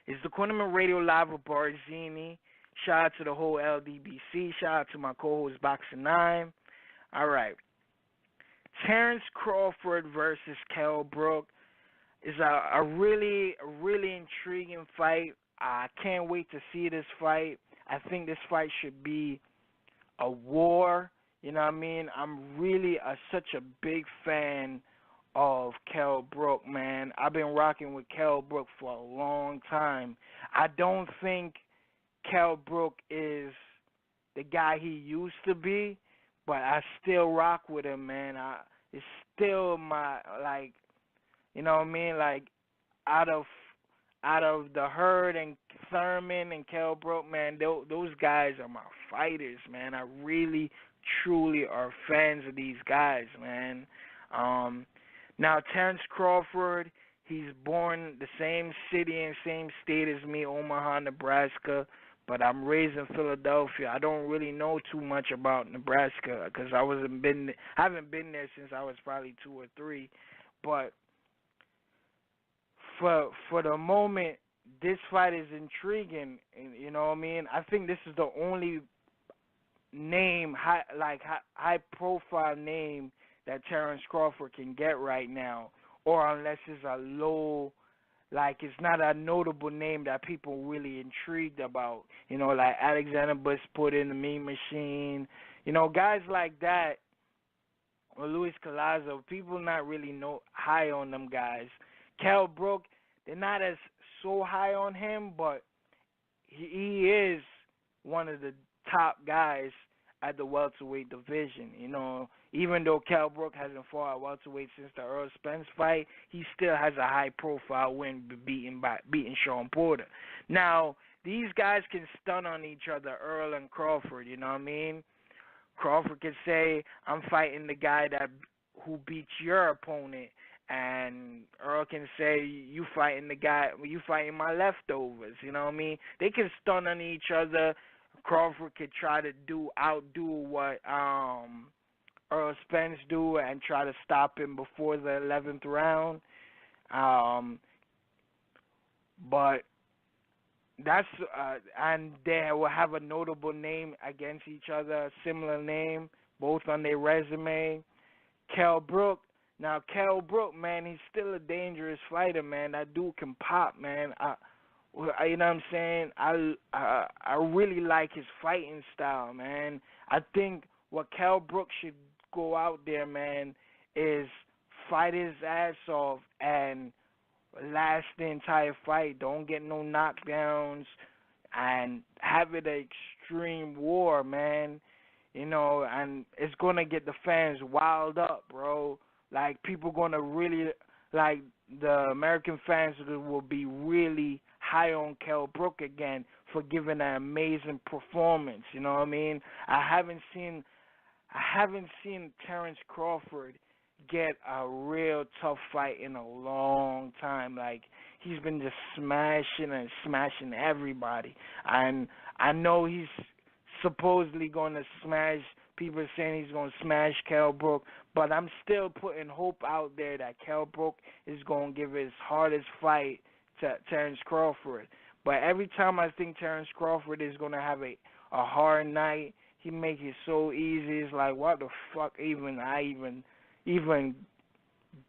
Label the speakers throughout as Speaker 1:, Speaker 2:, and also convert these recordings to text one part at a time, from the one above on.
Speaker 1: It's the Quinterman Radio Live with Barzini. Shout out to the whole LDBC. Shout out to my co-host Boxing 9. All right. Terence Crawford versus Kell Brook is a really intriguing fight. I can't wait to see this fight. I think this fight should be a war. You know what I mean? I'm really such a big fan of Kell Brook, man. I've been rocking with Kell Brook for a long time. I don't think Kell Brook is the guy he used to be, but I still rock with him, man. It's still my, like, you know what I mean? Like, out of the Herd and Thurman and Kell Brook, man, those guys are my fighters, man. I really, truly are fans of these guys, man. Now, Terence Crawford, he's born the same city and same state as me, Omaha, Nebraska, but I'm raised in Philadelphia. I don't really know too much about Nebraska because I haven't been there since I was probably 2 or 3. But for the moment, this fight is intriguing. You know what I mean? I think this is the only high profile name that Terence Crawford can get right now, or unless it's a low, like it's not a notable name that people really intrigued about. You know, like Alexander Bush put in the Mean Machine. You know, guys like that, or Luis Collazo, people not really high on them guys. Kell Brook, they're not as so high on him, but he is one of the top guys at the welterweight division. You know, even though Kell Brook hasn't fought at welterweight since the Earl Spence fight, he still has a high-profile win beating Sean Porter. Now, these guys can stun on each other, Earl and Crawford. You know what I mean? Crawford can say, "I'm fighting the guy who beats your opponent," and Earl can say, "You fighting my leftovers." You know what I mean? They can stun on each other. Crawford could try to outdo what Earl Spence do and try to stop him before the 11th round. But that's and they will have a notable name against each other, a similar name, both on their resume. Kell Brook. Now, Kell Brook, man, he's still a dangerous fighter, man. That dude can pop, man. You know what I'm saying? I really like his fighting style, man. I think what Kell Brook should go out there, man, is fight his ass off and last the entire fight. Don't get no knockdowns and have it an extreme war, man. You know, and it's going to get the fans wild up, bro. Like, people going to really, like, the American fans will be really high on Kell Brook again for giving an amazing performance. You know what I mean? I haven't seen Terence Crawford get a real tough fight in a long time. Like, he's been just smashing everybody. And I know he's supposedly going to smash. People are saying he's going to smash Kell Brook, but I'm still putting hope out there that Kell Brook is going to give his hardest fight to Terence Crawford. But every time I think Terence Crawford is going to have a hard night, he makes it so easy. It's like, what the fuck I even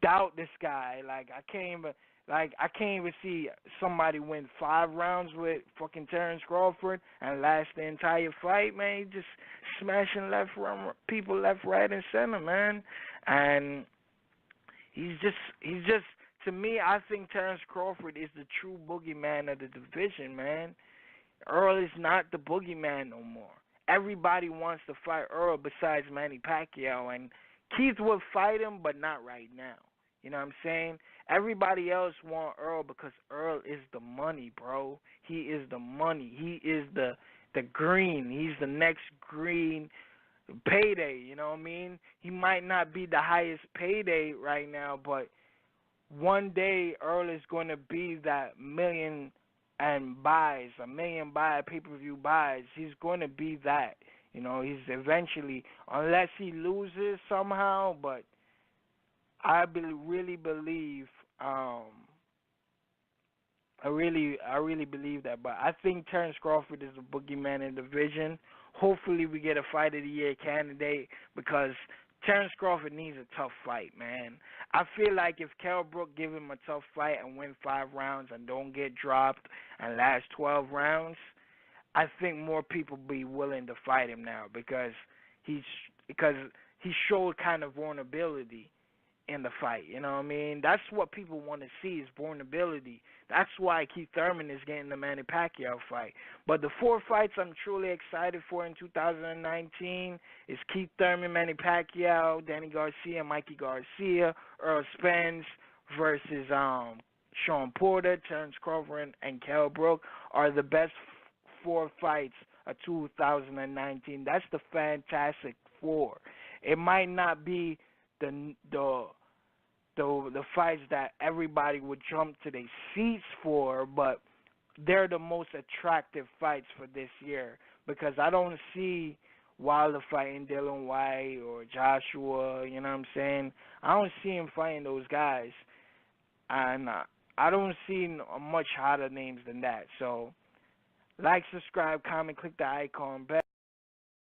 Speaker 1: doubt this guy. Like, I can't even see somebody win 5 rounds with fucking Terence Crawford and last the entire fight, man. He just smashing people left, right, and center, man. And he's just to me, I think Terence Crawford is the true boogeyman of the division, man. Earl is not the boogeyman no more. Everybody wants to fight Earl besides Manny Pacquiao, and Keith will fight him, but not right now. You know what I'm saying? Everybody else want Earl because Earl is the money, bro. He is the money. He is the green. He's the next green payday, you know what I mean? He might not be the highest payday right now, but one day Earl is going to be that $1 million pay-per-view buys. He's going to be that. You know, he's eventually, unless he loses somehow, but I really believe I really believe that. But I think Terence Crawford is the boogeyman in the division. Hopefully, we get a Fight of the Year candidate because Terence Crawford needs a tough fight, man. I feel like if Kell Brook give him a tough fight and win 5 rounds and don't get dropped and last 12 rounds, I think more people be willing to fight him now he's because he showed kind of vulnerability in the fight. You know what I mean? That's what people want to see is vulnerability. That's why Keith Thurman is getting the Manny Pacquiao fight. But the 4 fights I'm truly excited for in 2019 is Keith Thurman, Manny Pacquiao, Danny Garcia, Mikey Garcia, Earl Spence versus Sean Porter, Terence Crawford, and Kell Brook are the best 4 fights of 2019. That's the Fantastic Four. It might not be the fights that everybody would jump to their seats for, but they're the most attractive fights for this year because I don't see Wilder fighting Dylan White or Joshua. You know what I'm saying? I don't see him fighting those guys, and I don't see much hotter names than that. So, like, subscribe, comment, click the icon bell.